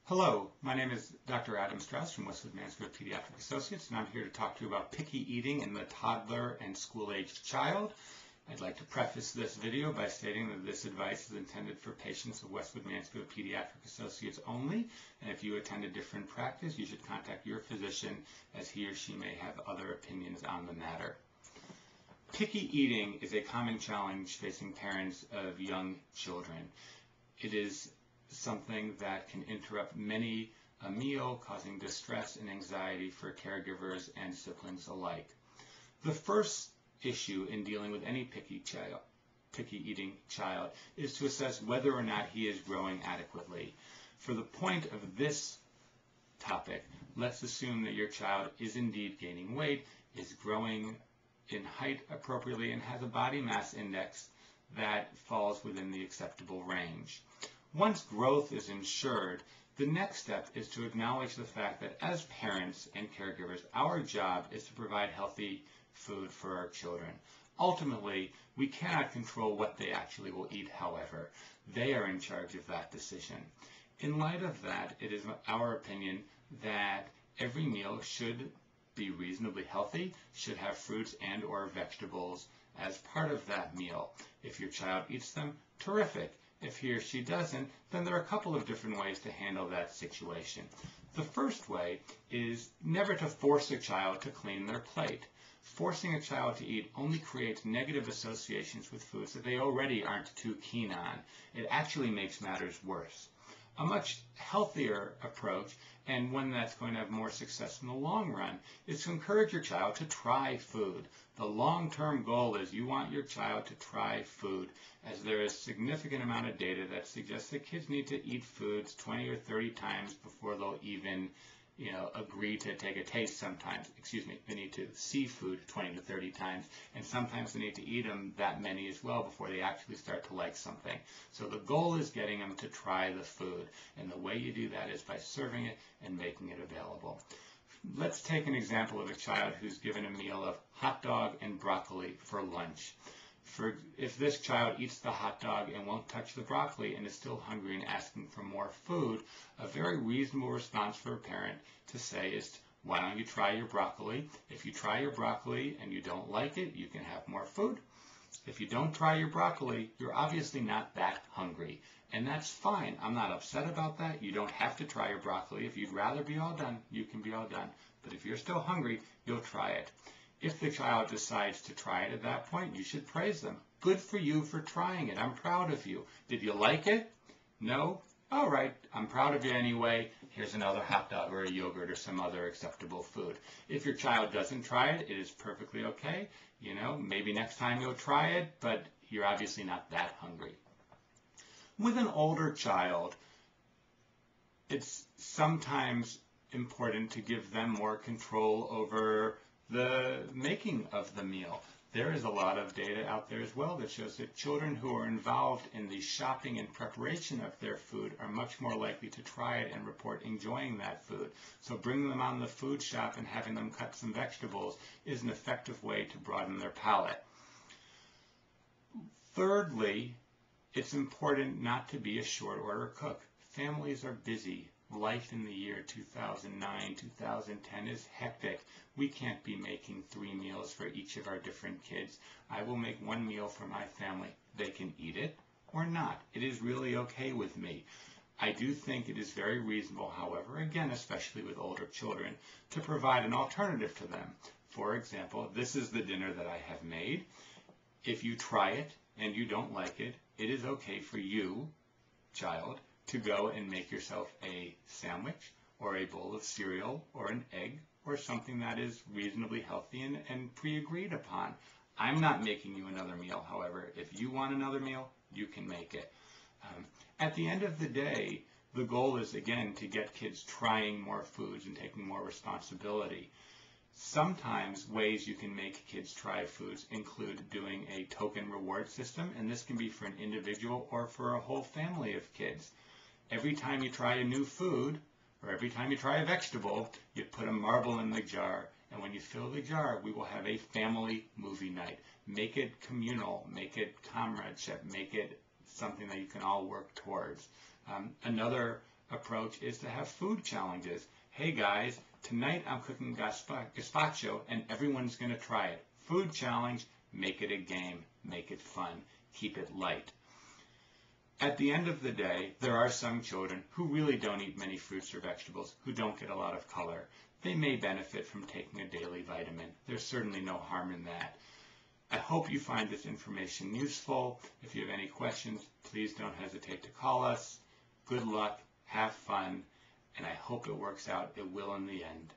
Hello, my name is Dr. Adam Strauss from Westwood-Mansfield Pediatric Associates, and I'm here to talk to you about picky eating in the toddler and school-aged child. I'd like to preface this video by stating that this advice is intended for patients of Westwood-Mansfield Pediatric Associates only, and if you attend a different practice, you should contact your physician as he or she may have other opinions on the matter. Picky eating is a common challenge facing parents of young children. It is something that can interrupt many a meal, causing distress and anxiety for caregivers and siblings alike. The first issue in dealing with any picky eating child is to assess whether or not he is growing adequately. For the point of this topic, let's assume that your child is indeed gaining weight, is growing in height appropriately, and has a body mass index that falls within the acceptable range. Once growth is ensured, the next step is to acknowledge the fact that as parents and caregivers, our job is to provide healthy food for our children. Ultimately, we cannot control what they actually will eat, however. They are in charge of that decision. In light of that, it is our opinion that every meal should be reasonably healthy, should have fruits and or vegetables as part of that meal. If your child eats them, terrific. If he or she doesn't, then there are a couple of different ways to handle that situation. The first way is never to force a child to clean their plate. Forcing a child to eat only creates negative associations with foods that they already aren't too keen on. It actually makes matters worse. A much healthier approach, and one that's going to have more success in the long run, is to encourage your child to try food. The long-term goal is you want your child to try food, as there is a significant amount of data that suggests that kids need to eat foods 20 or 30 times before they'll even agree to take a taste sometimes. They need to see food 20 to 30 times, and sometimes they need to eat them that many as well before they actually start to like something. So the goal is getting them to try the food, and the way you do that is by serving it and making it available. Let's take an example of a child who's given a meal of hot dog and broccoli for lunch. If this child eats the hot dog and won't touch the broccoli and is still hungry and asking for more food, a very reasonable response for a parent to say is, why don't you try your broccoli? If you try your broccoli and you don't like it, you can have more food. If you don't try your broccoli, you're obviously not that hungry. And that's fine. I'm not upset about that. You don't have to try your broccoli. If you'd rather be all done, you can be all done. But if you're still hungry, you'll try it. If the child decides to try it at that point, you should praise them. Good for you for trying it. I'm proud of you. Did you like it? No? All right. I'm proud of you anyway. Here's another hot dog or a yogurt or some other acceptable food. If your child doesn't try it, it is perfectly okay. Maybe next time you'll try it, but you're obviously not that hungry. With an older child, it's sometimes important to give them more control over the making of the meal. There is a lot of data out there as well that shows that children who are involved in the shopping and preparation of their food are much more likely to try it and report enjoying that food. So bringing them on the food shop and having them cut some vegetables is an effective way to broaden their palate. Thirdly, it's important not to be a short order cook. Families are busy. Life in the year 2009, 2010 is hectic. We can't be making 3 meals for each of our different kids. I will make 1 meal for my family. They can eat it or not. It is really okay with me. I do think it is very reasonable, however, again, especially with older children, to provide an alternative to them. For example, this is the dinner that I have made. If you try it and you don't like it, it is okay for you, child, to go and make yourself a sandwich or a bowl of cereal or an egg or something that is reasonably healthy and pre-agreed upon. I'm not making you another meal, however. If you want another meal, you can make it. At the end of the day, the goal is, again, to get kids trying more foods and taking more responsibility. Sometimes ways you can make kids try foods include doing a token reward system, and this can be for an individual or for a whole family of kids. Every time you try a new food, or every time you try a vegetable, you put a marble in the jar, and when you fill the jar, we will have a family movie night. Make it communal, make it comradeship, make it something that you can all work towards. Another approach is to have food challenges. Hey guys, tonight I'm cooking gazpacho and everyone's going to try it. Food challenge, make it a game, make it fun, keep it light. At the end of the day, there are some children who really don't eat many fruits or vegetables, who don't get a lot of color. They may benefit from taking a daily vitamin. There's certainly no harm in that. I hope you find this information useful. If you have any questions, please don't hesitate to call us. Good luck, have fun, and I hope it works out. It will in the end.